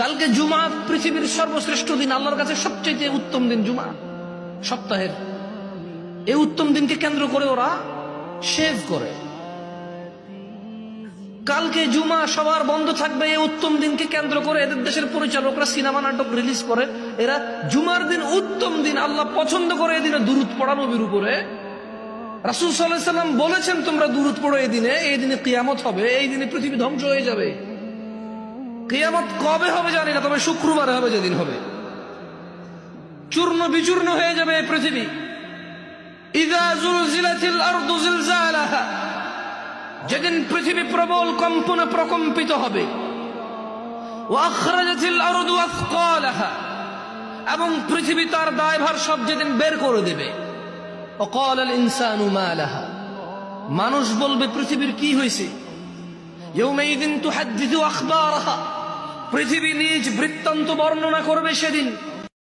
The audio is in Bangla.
কালকে জুমা পৃথিবীর সর্বশ্রেষ্ঠ দিন, আল্লাহর কাছে সবচেয়ে উত্তম দিন জুমা সপ্তাহের। এই উত্তম দিনকে কেন্দ্র করে ওরা শেভ করে। কালকে জুমা সবার বন্ধ থাকবে, এই উত্তম দিনকে কেন্দ্র করে এদের দেশের পরিচালকরা সিনেমা নাটক রিলিজ করে। এরা জুমার দিন উত্তম দিন, আল্লাহ পছন্দ করে এই দিনে দুরূদ পড়া নবীর উপরে। রাসূল সাল্লাল্লাহু আলাইহি সাল্লাম বলেছেন তোমরা দুরূদ পড়ো এই দিনে কিয়ামত হবে, এই দিনে পৃথিবী ধ্বংস হয়ে যাবে। কিয়ামত কবে হবে জানি না, তবে শুক্রবারে হবে, যেদিন হবে চূর্ণ বিচূর্ণ হয়ে যাবে এই পৃথিবী। ইযা যুলজিলাতিল আরদু জিলজালাহা, যেদিন পৃথিবী প্রবল কম্পনে প্রকম্পিত হবে। ওয়া আখরাজাতিল আরদু আথকালাহা, এবং পৃথিবী তার দায়ভার সব যেদিন বের করে দেবে। ওয়া ক্বালাল ইনসানু মা লাহা, মানুষ বলবে পৃথিবীর কি হয়েছে। ইয়াউমাইযিন তুহাদ্দিসু আখবারাহা, পৃথিবী নিজ বৃত্তান্ত বর্ণনা করবে সেদিন।